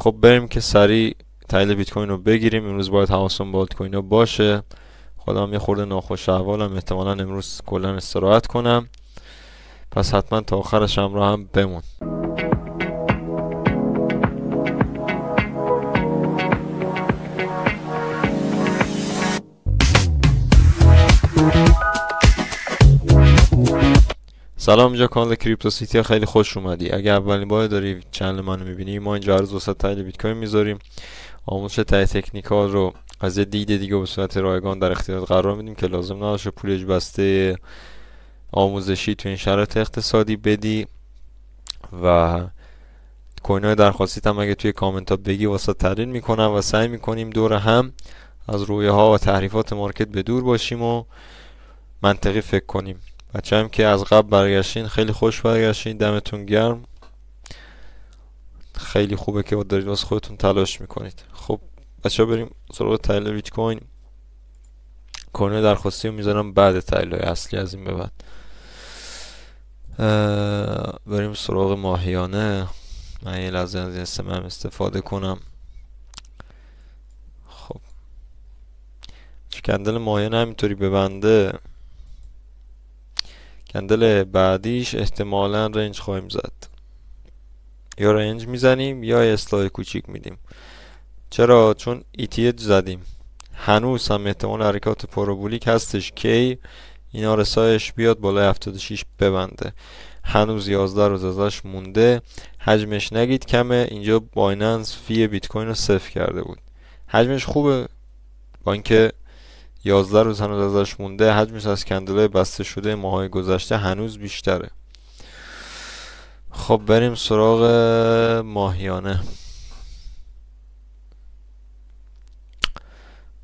خب بریم که سریع تحلیل بیت کوین رو بگیریم. امروز باید حواسمون به آلت کوین ها باشه. خودم یه خورده ناخوش احوالم، احتمالاً امروز کلا استراحت کنم، پس حتما تا آخرش همراه هم بمون. سلام، اینجا کانال کریپتو سیتی، خیلی خوش اومدی. اگه اولین بار داری چنل منو میبینی، ما اینجا هر روز واسه تحلیل بیت کوین میذاریم. آموزش تکنیکال رو از یه دید دیگه به صورت رایگان در اختیارت قرار میدیم که لازم نباشه پولش بسته آموزشی تو این شرایط اقتصادی بدی. و کوین های درخواستیت هم اگه توی کامنت ها بگی واسه تحلیل میکنم و سعی میکنیم دور هم از رویه ها و تحریفات مارکت به دور باشیم و منطقی فکر کنیم. بچه هم که از قبل برگشتین خیلی خوش برگشتین، دمتون گرم. خیلی خوبه که دارید واسه خودتون تلاش میکنید. خب بچه ها بریم سراغ تحلیل بیت کوین. کوین درخواستی رو میذارم بعد تحلیل اصلی از این به بعد. بریم سراغ ماهیانه. من یه لحظه از این SMM استفاده کنم. خب کندل ماهیانه همینطوری ببنده، کندل بعدیش احتمالا رنج خواهیم زد، یا رنج میزنیم یا اصلاح کوچیک میدیم. چرا؟ چون ETH زدیم، هنوز هم احتمال حرکات پارابولیک هستش که این RSIش بیاد بالای 76 ببنده. هنوز 11 روز ازش مونده. حجمش نگید کمه، اینجا بایننس فی بیت کوین رو صفر کرده بود. حجمش خوبه با اینکه 11 روز هنوز ازش مونده. حجمش از کندلای بسته شده ماهای گذشته هنوز بیشتره. خب بریم سراغ ماهیانه.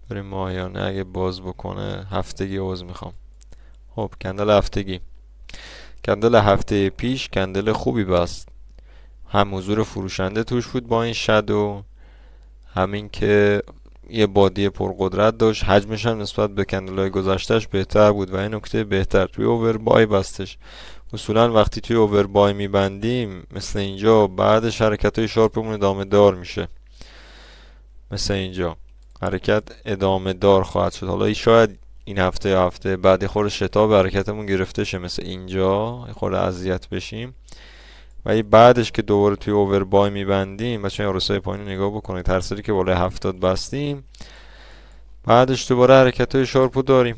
بریم ماهیانه. اگه باز بکنه هفتگی عوض میخوام. خب کندل هفتگی، کندل هفته پیش کندل خوبی بست، هم حضور فروشنده توش بود با این شادو، همین که یه بادی پرقدرت داشت. حجمش هم نسبت به کندل‌های گذشتهش بهتر بود و این نکته بهتر توی اووربای بستش. اصولا وقتی توی اووربای میبندیم مثل اینجا، بعدش حرکت‌های شارپمون ادامه دار میشه. مثل اینجا حرکت ادامه دار خواهد شد. حالا شاید این هفته یا هفته بعد خورده شتاب حرکتمون گرفته شه، مثل اینجا خورده اذیت بشیم، ولی بعدش که دوباره توی اووربای میبندیم، بچه‌ها RSI پایین نگاه بکنید، ترسری که بالای 70 بستیم، بعدش دوباره حرکت‌های شارپو داریم.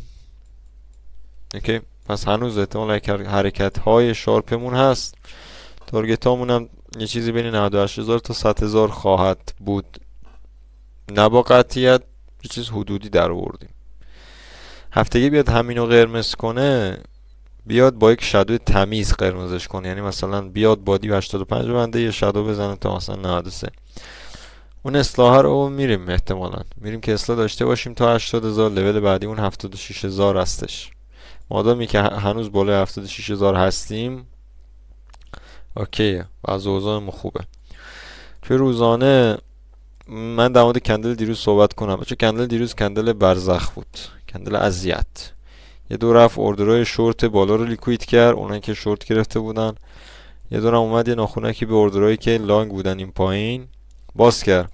اوکی، پس هنوز احتمال حرکت های شارپمون هست. تارگت هامون هم یه چیزی بین 98000 تا 100000 خواهد بود. نه با قطعیت، یه چیز حدودی در آوردیم. هفتگی بیاد همینو قرمز کنه، بیاد با یک شادو تمیز قرمزش کنه، یعنی مثلا بیاد بادی 85 بنده یه شادو بزنه تا مثلا 93. اون اصلاح رو میریم، احتمالا میریم که اصلاح داشته باشیم تا 80000. لول بعدی اون 76000 هستش. مادامی که هنوز بالای 76000 هستیم اوکیه و از اوضاعمون خوبه. توی روزانه من در مورد کندل دیروز صحبت کنم. چون کندل دیروز کندل برزخ بود، کندل اذیت. یه دو رفت اوردرهای شورت بالا رو لیکوید کرد، اونایی که شورت گرفته بودن. یه دورم اومد یه ناخونکی به اوردرهایی که لانگ بودن این پایین باز کرد.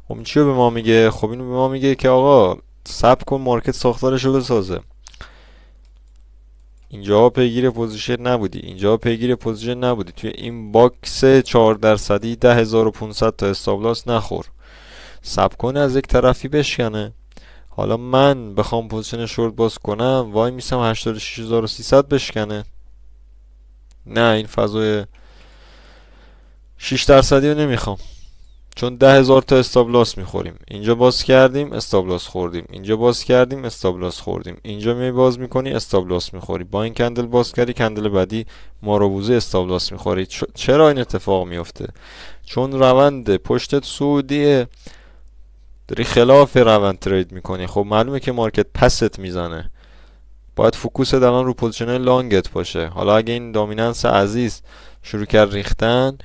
خب چی رو به ما میگه؟ خب اینو به ما میگه که آقا صبر کن، مارکت ساختارش رو بسازه. اینجا پیگیر پوزیشن نبودی، اینجا پیگیر پوزیشن نبودی، توی این باکس 4% 10500 تا استاپ لاس نخور. صبر کن از یک طرفی بشکنه. حالا من بخوام پوزیشن شورت باز کنم وای میسم 86300 بشکنه. نه، این فضای 6% رو نمیخوام، چون 10000 تا استاپ لاس میخوریم. اینجا باز کردیم استاپ لاس خوردیم، اینجا باز کردیم استاپ لاس خوردیم، اینجا می باز میکنی استاپ لاس میخوری، با این کندل باز کردی کندل بعدی ماروبوزه استاپ لاس میخوری. چرا این اتفاق میفته؟ چون روند پشتت سعودیه، داری خلاف روند ترید میکنی. خب معلومه که مارکت پست میزنه، باید فوکوست الان رو پوزیشن لانگت باشه. حالا اگه این دامیننس عزیز شروع کرد ریختن،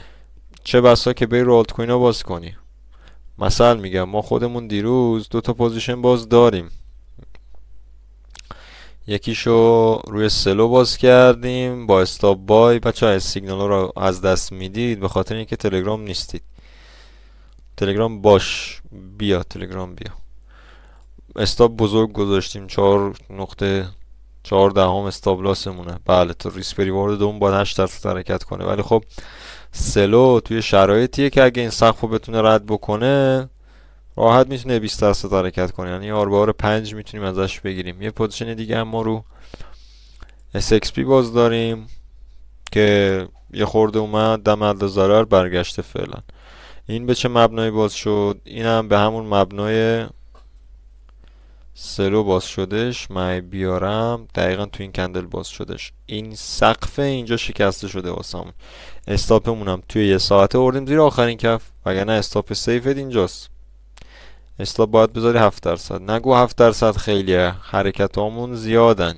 چه بسا که بری رو آلت کوین ها باز کنی. مثلا میگم ما خودمون دیروز 2 تا پوزیشن باز داریم. یکیشو روی سلو باز کردیم با استاپ بای. بچه ها سیگنال رو از دست میدید به خاطر اینکه تلگرام نیستید. تلگرام باش، بیا تلگرام بیا. استاپ بزرگ گذاشتیم 4.4 استاپ لاسمونه. بله تو ریسک ریوارد دوم باید 8% حرکت کنه، ولی خب سلو توی شرایطیه که اگه این سقفو بتونه رد بکنه راحت میتونه 20% حرکت کنه، یعنی آر 5 میتونیم ازش بگیریم. یه پوزیشن دیگه هم ما رو SXP باز داریم که یه خورده اومد دم حد ضرر برگشته. فعلا این به چه مبنایی باز شد؟ این هم به همون مبنای سلو باز شدش. من بیارم دقیقا تو این کندل باز شدش. این سقف اینجا شکسته شده واسمون. استاپمون هم توی یه ساعته آوردیم زیر آخرین کف، وگرنه استاپ سیفت اینجاست. استاپ باید بذاری 7%. نگو 7% خیلیه، حرکت هامون زیادن.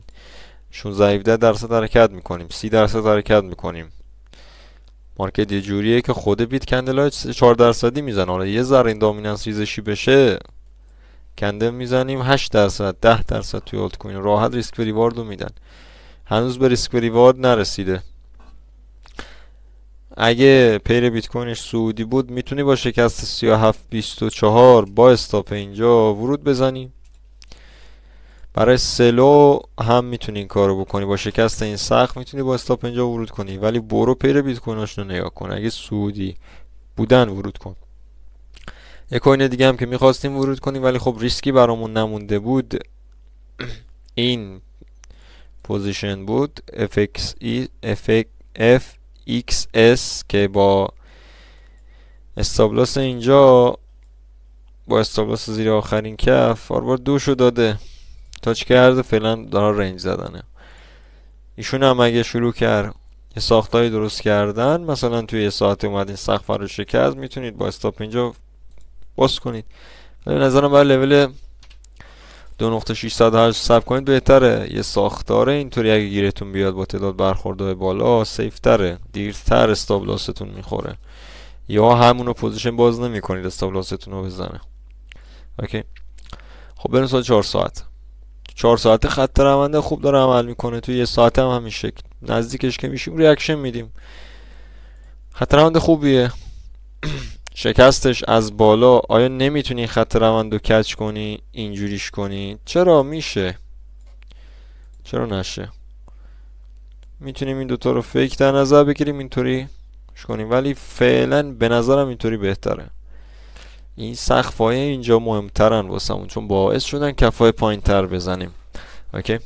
16-17% حرکت میکنیم، 30% حرکت میکنیم. مارکت یه جوریه که خود بیت کندل های 4% میزنه. حالا یه ذره این دامیننس ریزشی بشه کندل میزنیم 8%، 10% توی آلت کوین راحت ریسک و ریوارد رو میدن. هنوز به ریسک و ریوارد نرسیده. اگه پیر بیت کوینش سعودی بود میتونی با شکست 37.24 با استاپ اینجا ورود بزنی. برای سلو هم میتونی این کارو بکنی، با شکست این سقف میتونی با استاپ اینجا ورود کنی، ولی برو پیر بیت کویناش رو نگاه کن. اگه سعودی بودن ورود کن. یک کوین دیگه هم که میخواستیم ورود کنیم ولی خب ریسکی برامون نمونده بود این پوزیشن بود FXS که با استابلاس اینجا، با استابلاس زیر آخرین کف آربار 2 شو داده، تاچ کرده، فعلا داره رنج زدنه. ایشون هم اگه شروع کرد یه ساختایی درست کردن، مثلا توی یه ساعت اومدین سقف رو شکست، میتونید با استاپ اینجا باز کنید. به نظرم باید لول 2.608 ساب کنید بهتره. یه ساختاره اینطوری اگه گیرتون بیاد با تعداد برخوردهای بالا سیف تره، دیرتر استاپ لاستون میخوره، یا همونو پوزیشن باز نمی کنید استاپ لاستون رو بزنه. اوکی خب بریم ساعت 4 ساعت. 4 ساعته خط رونده خوب داره عمل میکنه. توی یه ساعت هم همین شکل نزدیکش که میشیم ریاکشن میدیم. خط روند خوبیه. شکستش از بالا آیا نمیتونی خط روند رو کچ کنی اینجوریش کنی؟ چرا میشه، چرا نشه؟ میتونیم این دوتا رو فیک در نظر بگیریم اینطوری کنیم، ولی فعلا به نظرم اینطوری بهتره. این سقفای اینجا مهمترن واسمون چون باعث شدن کفای پایین تر بزنیم. اوکی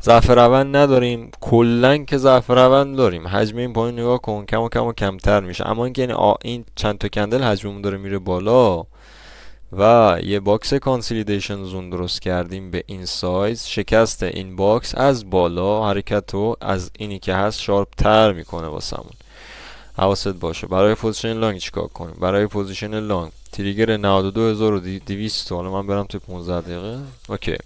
ضعف روند نداریم کلا، که ضعف روند داریم. حجم این پایین نگاه کن کم و کم و کمتر میشه، اما اینکه این چند تا کندل حجممون داره میره بالا و یه باکس کانسولیدیشن زون درست کردیم به این سایز، شکست این باکس از بالا حرکت رو از اینی که هست شارپ تر میکنه واسمون. حواست باشه. برای پوزیشن لانگ چیکار کنیم؟ برای پوزیشن لانگ تریگر 92200، حالا من برم تو 15 دقیقه. اوکی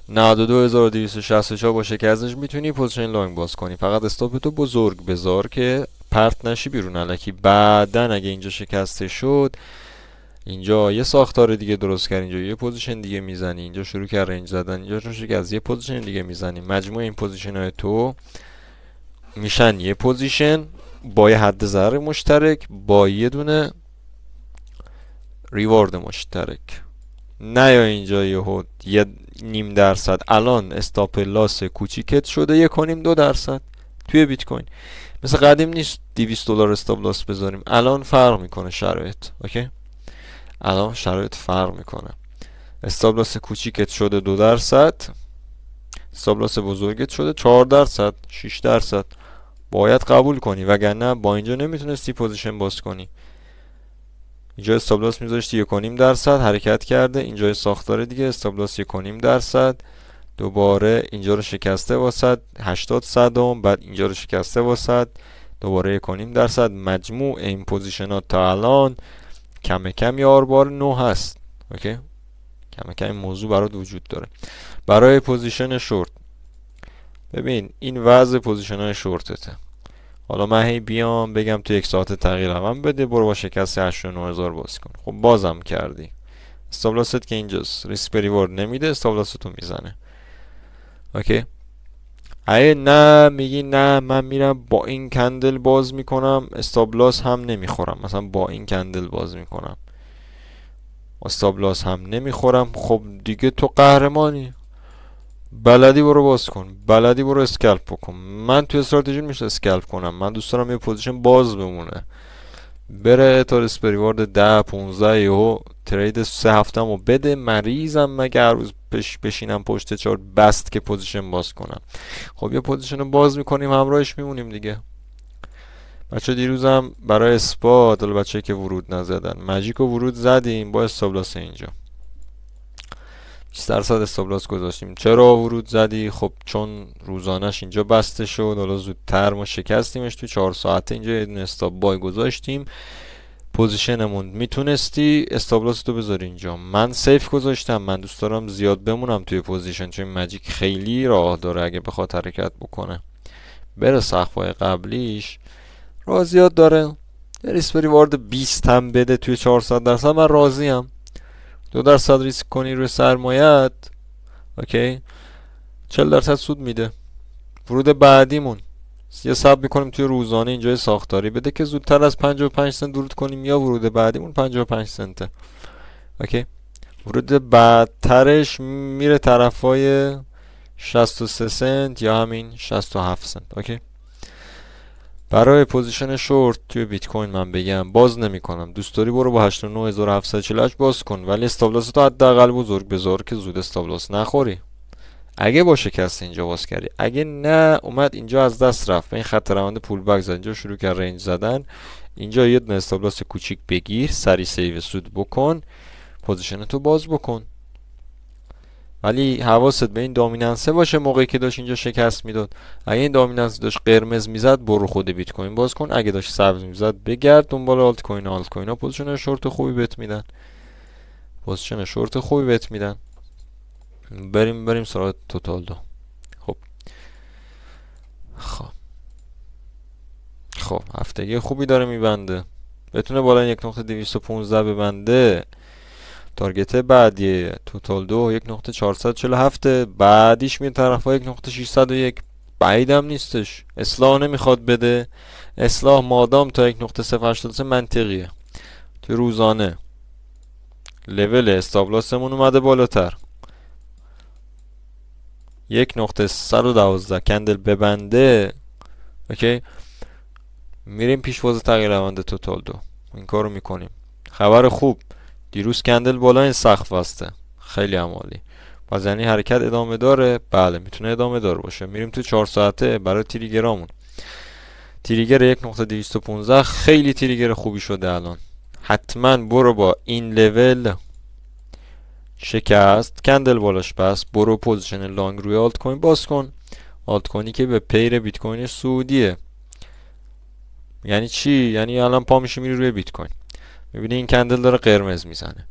92264 با شکستش میتونی پوزیشن لانگ باز کنی. فقط استاپ تو بزرگ بذار که پرت نشی بیرون الکی. بعدن اگه اینجا شکسته شد، اینجا یه ساختار دیگه درست کرد، اینجا یه پوزیشن دیگه میزنی، اینجا شروع کرد رنج زدن، اینجا رو شکست، یه پوزیشن دیگه میزنی. مجموع این پوزیشن های تو میشن یه پوزیشن با یه حد ضرر مشترک با یه دونه ریوارد مشترک. نه یا اینجا یه 0.5%. الان استاپ لاس کوچیکت شده 1.5-2% توی بیت کوین. مثل قدیم نیست $200 استاپ لاس بذاریم. الان فرق میکنه شرایط. اوکی الان شرایط فرق میکنه. استاپ لاس کوچیکت شده 2%، استاپ لاس بزرگت شده 4%، 6%. باید قبول کنی وگرنه با اینجا نمیتونستی پوزیشن باز کنی. اینجا استاپ لاس میذاشتی 1.5% حرکت کرده، اینجا ساختار دیگه استاپ لاس 1.5%، دوباره اینجا رو شکسته واسط 80 صدم، بعد اینجا رو شکسته واسط دوباره 1.5%. مجموع این پوزیشنات تا الان کم کم یه آربار 9 هست. اوکی کم کم این موضوع برات وجود داره. برای پوزیشن شورت ببین این وضع پوزیشن های شورتته. حالا من هی بیام بگم تو 1 ساعت تغییر روند بده، برو با شکست 89000 باز کن. خب بازم کردی. استاپ لاست که اینجاست، ریسک ریوارد نمیده، استاپ لاست تو میزنه. اوکی اگه نه میگی نه من میرم با این کندل باز میکنم استاپ لاس هم نمیخورم، مثلا با این کندل باز میکنم استاپ لاس هم نمیخورم، خب دیگه تو قهرمانی. بلدی برو باز کن، بلدی برو اسکلپ بکن. من توی استراتژی میشه اسکلپ کنم، من دوست دارم یه پوزیشن باز بمونه، بره تا ریسک ریوارد 10 15 یهو ترید 3 هفته‌مو بده. مریضم مگه هر روز بشینم پشت چارت بست که پوزیشن باز کنم؟ خب یه پوزیشن رو باز میکنیم همراهش میمونیم دیگه. بچه دیروزم برای اسپات، حالا بچه‌ای که ورود نزدن، ماجیک رو ورود زدیم با استاپ لاس اینجا 20% استاپ لاس گذاشتیم. چرا ورود زدی؟ خب چون روزانش اینجا بسته شد، حالا زودتر ما شکستیمش تو 4 ساعته، اینجا یه دونه استاپ بای گذاشتیم. پوزیشنمون میتونستی استاپ لاس تو بذاری اینجا، من سیف گذاشتم، من دوست دارم زیاد بمونم توی پوزیشن چون ماجیک خیلی راه داره اگه بخواد حرکت بکنه بره سقف‌های قبلیش، راه زیاد داره. ریسک ریوارد 20 هم بده توی 400%، من راضیم. 2% ریسک کنی روی سرمایت، اوکی، 40% سود میده. ورود بعدیمون یه ساب میکنیم توی روزانه اینجا ساختاری بده که زودتر از 55 سنت ورود کنیم، یا ورود بعدیمون 55 سنته، اوکی. ورود بعدترش میره طرفای 63 سنت یا همین 67 سنت، اوکی. برای پوزیشن شورت توی بیت کوین من بگم باز نمی کنم، دوست داری برو با 89748 باز کن، ولی استاپ لاس تو حداقل بزرگ بذار که زود استاپ لاس نخوری. اگه با شکست اینجا باز کردی، اگه نه اومد اینجا از دست رفت به این خط روند پول بک زد، اینجا شروع کرد رنج زدن، اینجا یه دونه استاپ لاس کوچیک بگیر، سری سیو سود بکن، پوزیشن تو باز بکن. ولی حواست به این دامیننسه باشه موقعی که داشت اینجا شکست میداد. اگه این دامیننس داشت قرمز میزد برو خود بیت کوین باز کن، اگه داشت سبز میزد بگرد دنبال آلت کوین. آلت کوین ها پوزیشن شورت خوبی بهت میدن، پوزیشن شورت خوبی بهت میدن. بریم سراغ توتال دو. خب هفتگی خوبی داره میبنده، بتونه بالا 1.215 ببنده. تارگت بعدی توتال دو 1.447، بعدیش میره طرفا 1.601، بعیدم نیستش. اصلاح نمیخواد بده، اصلاح مادام تا 1.083 منطقیه. تو روزانه لول استاپ لاسمون اومده بالاتر، 1.112 کندل ببنده، اوکی، میریم پیش فاز تغییر روند توتال دو، این کارو میکنیم. خبر خوب، دیروز کندل بالا این سقف واسطه، خیلی عالی. باز یعنی حرکت ادامه داره؟ بله میتونه ادامه دار باشه. میریم تو 4 ساعته برای تریگرامون. تریگر 1.215 خیلی تریگر خوبی شده الان، حتما برو با این لول شکست کندل بالاش بس برو پوزیشن لانگ روی آلت کوین باز کن. آلت کوینی که به پیر بیت کوین سعودیه. یعنی چی؟ یعنی الان پا میشی میری روی بیت کوین، میبینی این کندل داره قرمز میزنه،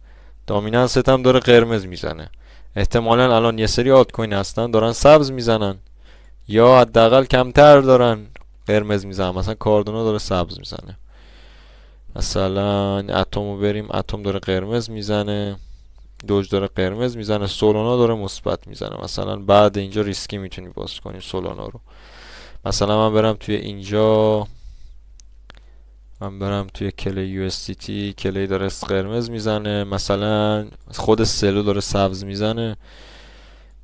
دامیننست هم داره قرمز میزنه، احتمالا الان یه سری آلت کوین هستن دارن سبز میزنن یا حداقل کمتر دارن قرمز میزنن. مثلا کاردونا داره سبز میزنه، مثلا اتمو بریم، اتم داره قرمز میزنه، دوج داره قرمز میزنه، سولانا داره مثبت میزنه. مثلا بعد اینجا ریسکی میتونی باز کنیم سولانا رو. مثلا من برم توی اینجا، من برم توی کلی یو اس دی تی، کلی داره قرمز میزنه، مثلا خود سلو داره سبز میزنه،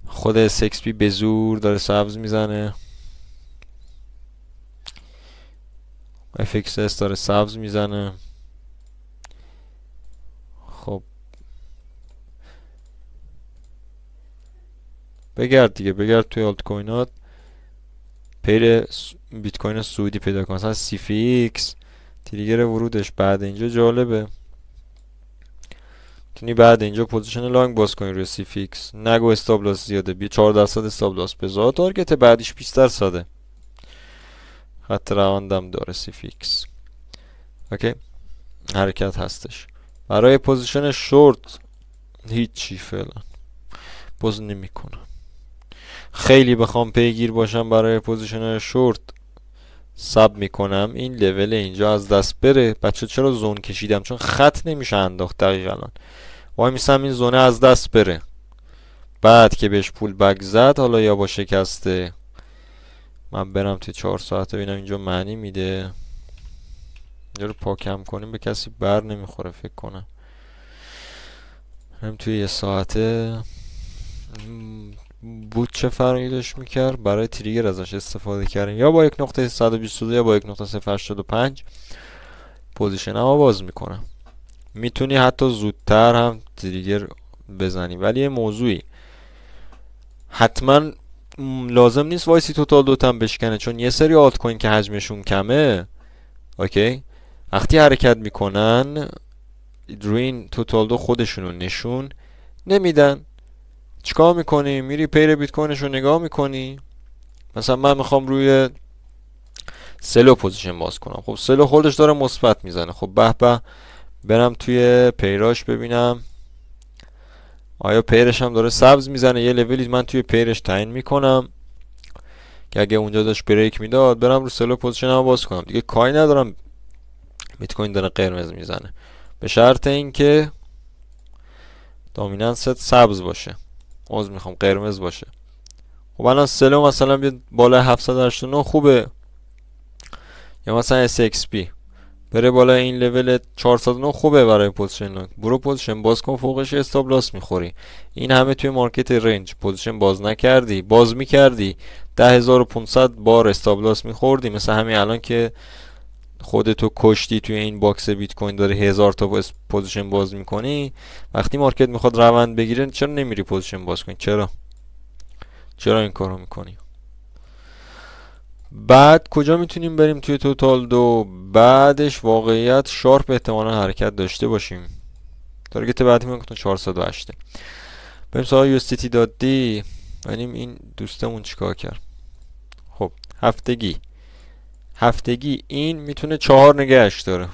خود اس ایکس پی به زور داره سبز میزنه، اف ایکس اس داره سبز میزنه. خب بگرد دیگه، بگرد توی آلت کوینات، پیر بیت کوین سعودی پیدا کن. مثلا سی فی ایکس تریگر ورودش بعد اینجا جالبه، میتونی بعد اینجا پوزیشن لانگ باز کنی روی سی فی ایکس. نگو استاپ لاس زیاده، بیا 4% استاپ لاس بذار، تارگت بعدیش 20%. خط روندم داره سی فی ایکس، اوکی، حرکت هستش. برای پوزیشن شورت هیچی فعلا باز نمیکنم. خیلی بخوام پیگیر باشم برای پوزیشن شورت ساب میکنم این لول اینجا از دست بره. بچه چرا زون کشیدم؟ چون خط نمیشه انداخت دقیقا الان. وای میسم این زونه از دست بره، بعد که بهش پول بک زد، حالا یا با شکست من برم توی 4 ساعته ببینم اینجا معنی میده. اینجا رو پاکم کنیم به کسی بر نمیخوره فکر کنم. هم توی 1 ساعته بود چه فرقی داشت میکرد. برای تریگر ازش استفاده کردیم یا با 1.122 یا با 1.085 پوزیشن هم باز میکنم. میتونی حتی زودتر هم تریگر بزنی. ولی یه موضوعی حتما لازم نیست وایسی توتال دوتم بشکنه، چون یه سری آلت کوین که حجمشون کمه اوکی وقتی حرکت میکنن روی این توتال دو خودشونو نشون نمیدن. چیکار میکنی؟ میری پیر بیت کوینش رو نگاه میکنی. مثلا من میخوام روی سلو پوزیشن باز کنم. خب سلو خودش داره مثبت میزنه. خب به به برم توی پیراش ببینم آیا پیرش هم داره سبز میزنه. یه لولی من توی پیرش تعیین میکنم که اگه اونجا داشت بریک میداد برم رو سلو پوزیشن هم باز کنم. دیگه کاری ندارم بیت کوین داره قرمز میزنه، به شرط اینکه دامیننست سبز باشه. عذر میخوام قرمز باشه. خب الان سلو مثلا بیاد بالا 789 خوبه، یا مثلا SXP بره بالا این لول 409 خوبه برای پوزیشن لانگ. برو پوزیشن باز کن، فوقش استاپ لاس میخوری. این همه توی مارکت رنج پوزیشن باز نکردی، باز میکردی 10500 بار استاپ لاس میخوردی. مثلا همین الان که خودتو کشتی توی این باکس بیت کوین داره 1000 تا پوزیشن باز میکنی. وقتی مارکت میخواد روند بگیره چرا نمیری پوزیشن باز کنی؟ چرا این کارو میکنی؟ بعد کجا میتونیم بریم توی توتال دو؟ بعدش واقعیت شارپ احتمالا حرکت داشته باشیم. تارگت بعدی من گفتم 408. بریم سراغ USDT.D ببینیم این دوستمون چیکار کرد. خب هفتگی این میتونه 4 نگهش داره.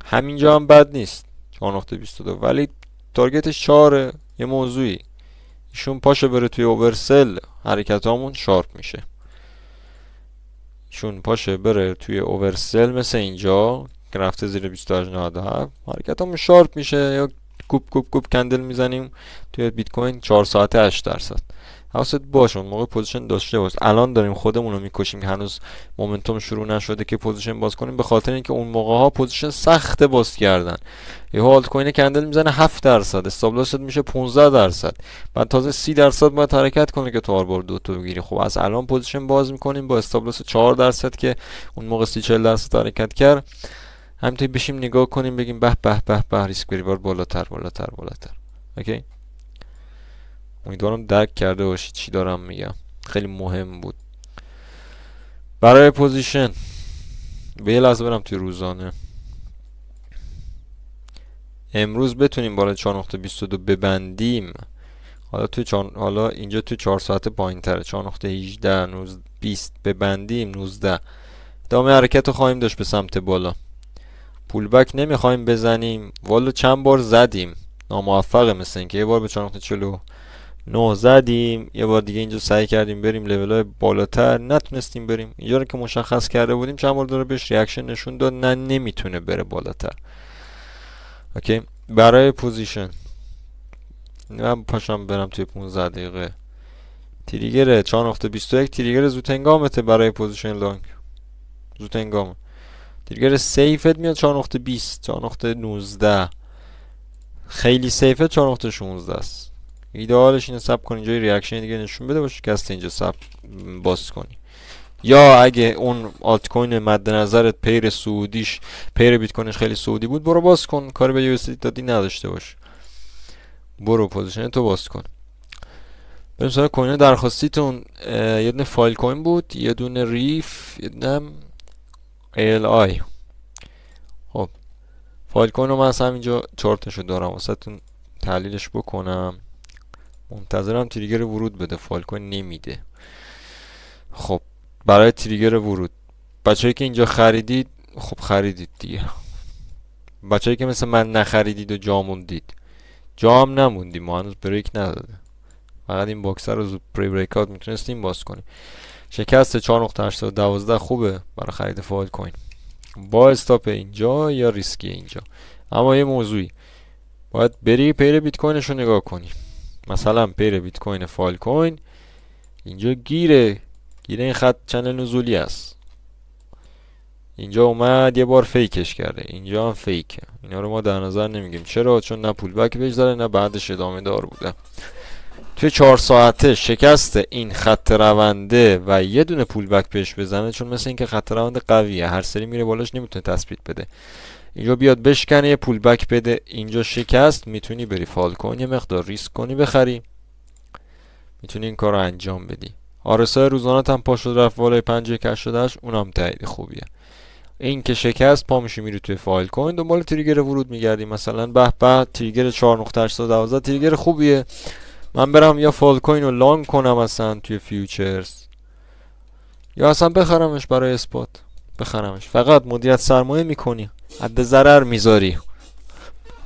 همینجا هم بد نیست 4.22 ولی تارگتش 4. یه موضوعی ایشون پاشه بره توی اوورسل حرکتامون شارپ میشه. ایشون پاشه بره توی اوورسل مثل اینجا که رفته زیر 28.97 حرکتامون شارپ میشه، یا کوب کندل میزنیم توی بیت کوین 4 ساعته 8%. حواست باشه اون موقع پوزیشن داشته باش. الان داریم خودمون رو میکشیم که هنوز مومنتوم شروع نشده که پوزیشن باز کنیم، به خاطر اینکه اون موقع ها پوزیشن سخت باز کردن. یه آلت کوین کندل میزنه 7%، استاپ لاست میشه 15%، بعد تازه 30% باید حرکت کنه که تو آربار دوتو بگیری. خب از الان پوزیشن باز میکنیم با استاپ لاست 4% که اون موقع 30-40% حرکت کرد. همینطوری بشیم نگاه کنیم بگیم به به به به ریسک ریوارد بالاتر. اوکی، امیدوارم درک کرده باشید چی دارم میگم. خیلی مهم بود برای پوزیشن. به یه لحظه برم توی روزانه. امروز بتونیم بالا 4.22 ببندیم. حالا اینجا توی 4 ساعت پایین تره 4.18 20 ببندیم 19 ادامه حرکت رو خواهیم داشت به سمت بالا. پول بک نمیخوایم بزنیم. والا چند بار زدیم ناموفقه، مثل اینکه یه بار به 4.49 زدیم، یه بار دیگه اینجا سعی کردیم بریم لول‌های بالاتر نتونستیم بریم. اینجا رو که مشخص کرده بودیم چند بار داره بهش ریاکشن نشون داد نه نمیتونه بره بالاتر. اوکی، برای پوزیشن من پاشم برم توی 15 دقیقه. تریگر 4.21 تریگر زود هنگامته برای پوزیشن لانگ. زود هنگام تریگر سیفت میاد 4.20 4.19 خیلی سیفه 4.16 است. ایدئالش اینه ساب کنی اینجا ریاکشن دیگه نشون بده باشه که اینجا ساب باز کنی، یا اگه اون آلت کوین مد نظرت پیر سعودیش پیر بیت کوینش خیلی سعودی بود برو باز کن، کاری به یو اس دی نداشته باش، برو پوزیشن تو باز کن. بریم سراغ کوین درخواستیتون. یه دونه فایل کوین بود، یه دونه ریف، یه دونه ALI. خب فایل کوین رو من اصلا اینجا چارتشو دارم واسهتون تحلیلش بکنم. منتظرم تریگر ورود بده، فایل کوین نمیده. خب برای تریگر ورود بچه‌ای که اینجا خریدید خب خریدید دیگه. بچه‌ای که مثل من نخریدید و جا موندید، جا هم نموندیم، ما هنوز بریک نداده، فقط این باکس رو زود پری بریک اوت میتونستیم باز کنیم. شکست 4.812 خوبه برای خرید فایل کوین با استاپ اینجا یا ریسکی اینجا. اما یه موضوعی باید بری پیر بیت کوینش رو نگاه کنی. مثلا پیر بیت کوین فایل کوین اینجا گیره این خط چنل نزولی است. اینجا اومد یه بار فیکش کرده، اینجا هم فیکه. اینا رو ما در نظر نمیگیم. چرا؟ چون نه پول بک بهش داره نه بعدش ادامه دار بوده. توی 4 ساعته شکست این خط رونده و یه دونه پول بک بهش بزنه، چون مثل اینکه خط روند قویه، هر سری میره بالاش، نمیتونه تثبیت بده. اینجا بیاد بشکنه یه پول بک بده، اینجا شکست، میتونی بری فال کنی، یه مقدار ریسک کنی بخری، میتونی این کار رو انجام بدی. RSI روزانه هم پا شد رفت بالای 5188، اونم تایید خوبیه. این که شکست، پا میشی میری توی فایل کوین دنبال تریگر ورود میگردی. مثلا به به تریگر 4.812 تریگر خوبیه، من برم یا فال کوین رو لانگ کنم اصلا توی فیوچرز، یا اصلا بخرمش برای اسپات. بخرمش، فقط مدیریت سرمایه میکنی، حد ضرر میذاری،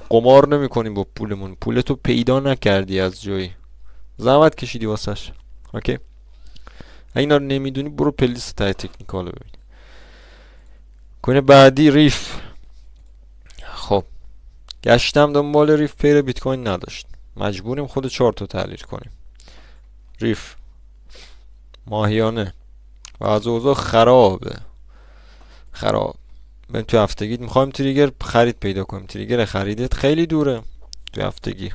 قمار نمیکنی با پولمون. پولتو پیدا نکردی از جایی، زحمت کشیدی واسش. اوکی، اگه اینا رو نمیدونی برو پلیلیست تای تکنیکال رو ببین. کوین بعدی ریف. خب گشتم دنبال ریف، پیر بیت کوین نداشت، مجبوریم خود چارت رو تحلیل کنیم. ریف ماهیانه و از اوضاع خراب. بریم توی هفتگی، میخوایم تریگر خرید پیدا کنیم. تریگر خریدت خیلی دوره توی هفتگی.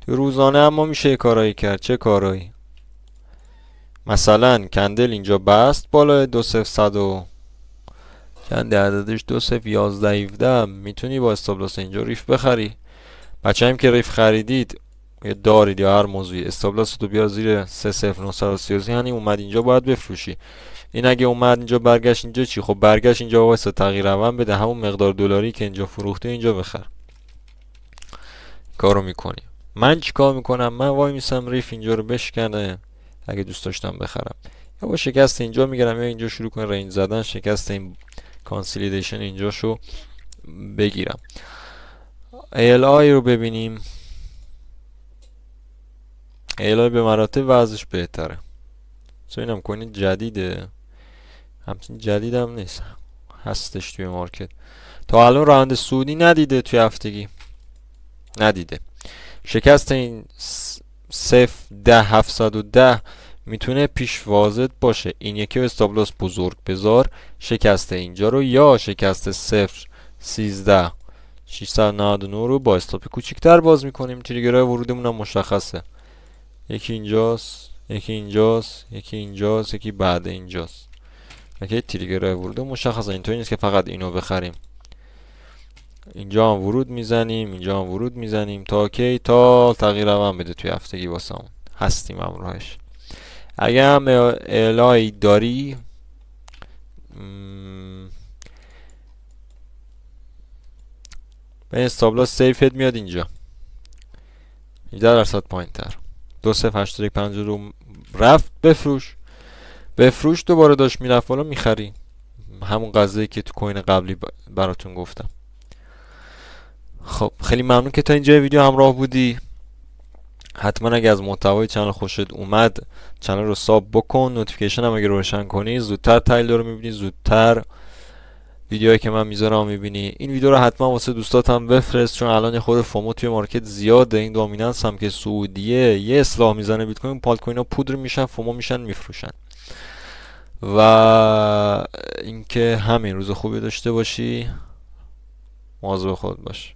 توی روزانه اما میشه کارایی کرد. چه کارایی؟ مثلا کندل اینجا بست بالای 200100 و چند عددش 2011 میتونی با استابلاس اینجا ریف بخری. بچه هم که ریف خریدید یا دارید یا هر موضوعی، استابلاس تو بیار زیر 30933، یعنی اومد اینجا باید بفروشی. این اگه اومد اینجا برگشت اینجا چی؟ خب برگشت اینجا واسه تغییر روند بده، همون مقدار دلاری که اینجا فروخته اینجا بخر. کارو میکنی. من چی کار میکنم؟ من وای میسم ریف اینجا رو بشکنه اگه دوست داشتم بخرم، یا با شکست اینجا میگیرم یا اینجا شروع کنم رنج زدن، شکست این کانسولیدیشن اینجاشو بگیرم. ALI رو ببینیم. ALI به مراتب وضعش بهتره. اینم کوین جدیده، همچین جدید هم نیست، هستش توی مارکت. تا الان راند سعودی ندیده، توی هفتگی ندیده. شکست این 0.10710 میتونه پیش واضح باشه. این یکی رو استابلاس بزرگ بذار، شکست اینجا رو، یا شکست 0.13699 رو با استاپ کوچیک‌تر باز میکنیم. تریگرهای ورودمون هم مشخصه، یکی اینجاست، یکی اینجاست، یکی اینجاست، یکی بعد اینجاست. اوکی، تریگرهای ورود مشخصه. اینطوری نیست که فقط اینو بخریم. اینجا هم ورود میزنیم، اینجا هم ورود میزنیم تا کی؟ تا تغییر روند بده توی هفتگی واسمون. هستیم همراهش. اگه هم الای داری به استابلاس سیفت میاد اینجا 18% پایین تر، 208152 رفت. بفروش دوباره داشت میرفت بالا، میخری. همون قضیه که تو کوین قبلی براتون گفتم. خب خیلی ممنون که تا اینجا ویدیو همراه بودی. حتما اگه از محتوای چنل خوشت اومد چنل رو ساب بکن، نوتیفیکیشن هم اگه روشن کنی زودتر تحلیل رو میبینی، زودتر ویدیوهایی که من میذارم میبینی. این ویدیو رو حتما واسه دوستات هم بفرست، چون الان خود فومو توی مارکت زیاده. این دامیننس هم که سعودیه یه اصلاح میزنه بیت کوین، پالت کوین ها پودر میشن، فومو میشن، میفروشن. و اینکه همین روز خوبی داشته باشی، مواظب خودت باش.